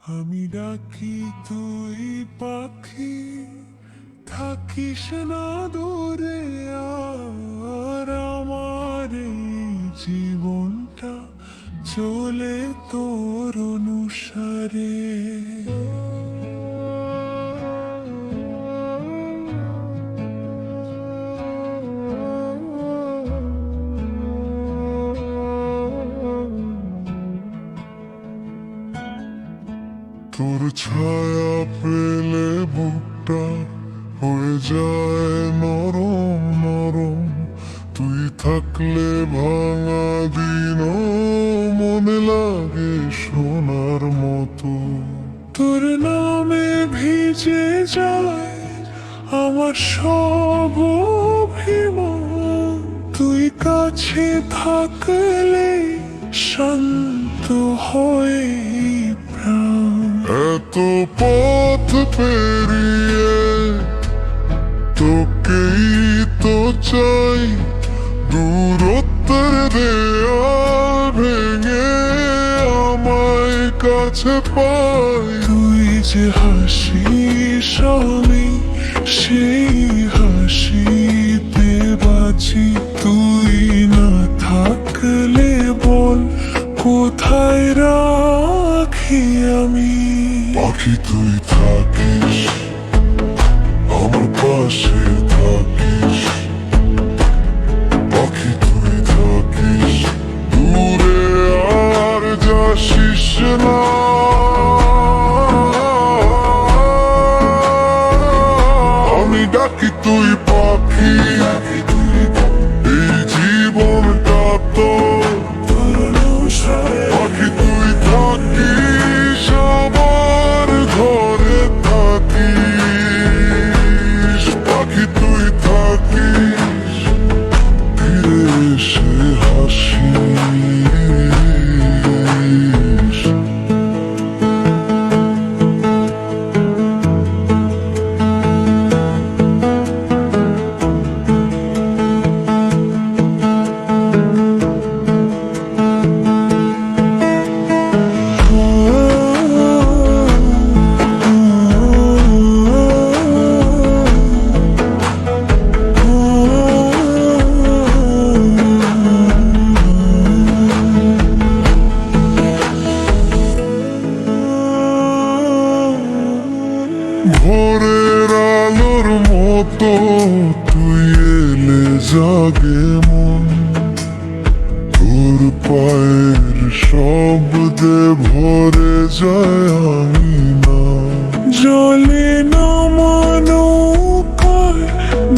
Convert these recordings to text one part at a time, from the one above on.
আমি ডাকি তুই পাখি, থাকিস না দূরে আর আমার এই জীবনটা চলে তোর অনুসারে। তোর ছায়া পেলে বুকটা হয়ে যায় নরম নরম, তুই থাকলে ভাঙা দিন মনে লাগে সোনার মতো। তোর নামে ভিজে যায় আমার সব অভিমান, তুই কাছে থাকলে শান্ত হয় প্রাণ। এত পথ পেরিয়ে তোকেই তো চাই, দূরত্বের দেয়াল ভেঙে আমায় কাছে পাই। তুই যে হাসিস আমি সেই হাসিতে বাঁচি, তুই না থাকলে বল কোথায় রাখি আমি। পাখি তুই থাকিস আমার পাশে থাকিস, পাখি তুই থাকিস দূরে আর যাসিস না। আমি ডাকি তুই পাখি, এই জীবনটা তোর, পাখি তুই থাকিস আমার ঘরে থাকিস, পাখি তুই থাকিস ফিরে এসে হাসিস। ভোরের আলোর মতো তুই এলে জাগে মন, তোর পায়ের শব্দে ভরে যায় আঙিনা। জলে নামানো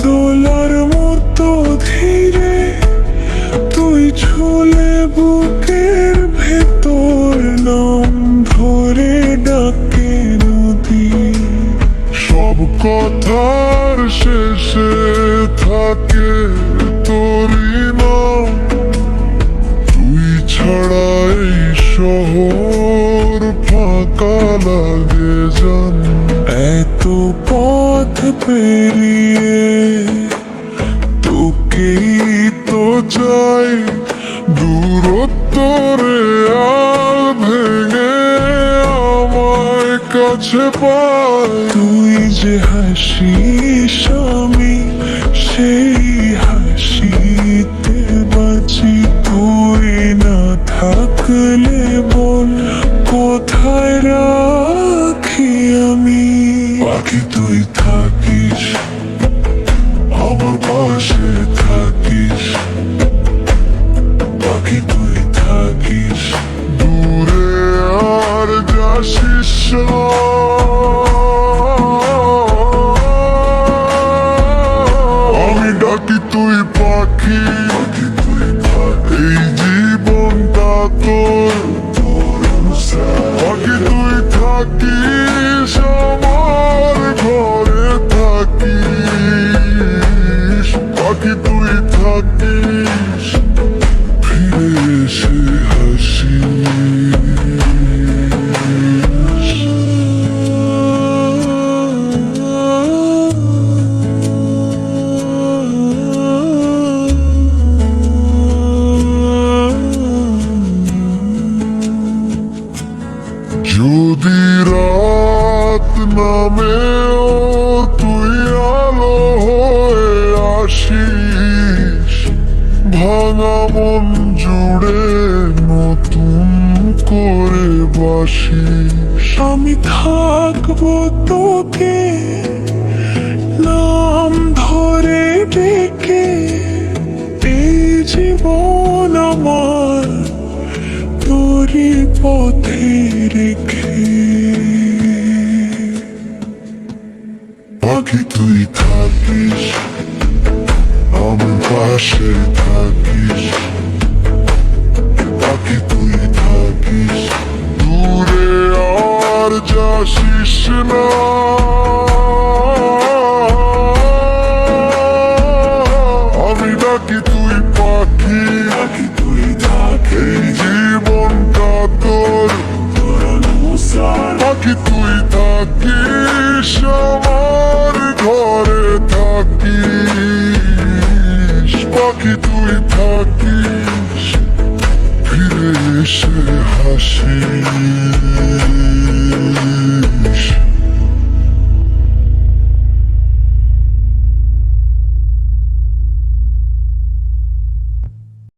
দোলার মতো ধীরে তুই ঝুলে বুকের ভেতর, নাম ধরে ডাকে নদী। সব কথার শেষে থাকে তোরই নাম, তুই ছাড়া এই শহর ফাঁকা লাগে জান। এত পথ পেরিয়ে তোকেই তো চাই, দূরত্ব রে আল ভেঙে আমায় কাছে পাই। তুই যে হাসিস আমি সেই হাসিতে বাঁচি, তুই না থাকলে বল কোথায় রাখি আমি। পাখি তুই থাকিস আমার পাশে থাকিস, পাখি তুই থাকিস দূরে আর যাসিস না। আমি ডাকি তুই পাখি, এই জীবনটা তোর, পাখি তুই থাকিস আমার ঘরে থাকিস, পাখি তুই যদি রাত নামেও তুই আলো হয়ে আসিস, ভাঙা মন জুড়ে নতুন করে বাসিস। আমি থাকবো তোকে নাম ধরে ডেকে, এই জীবন আমার তোরই পথে রেখে। পাখি তুই থাকিস, আমার পাশে থাকিস। পাখি তুই থাকিস, দূরে আর যাসিস না।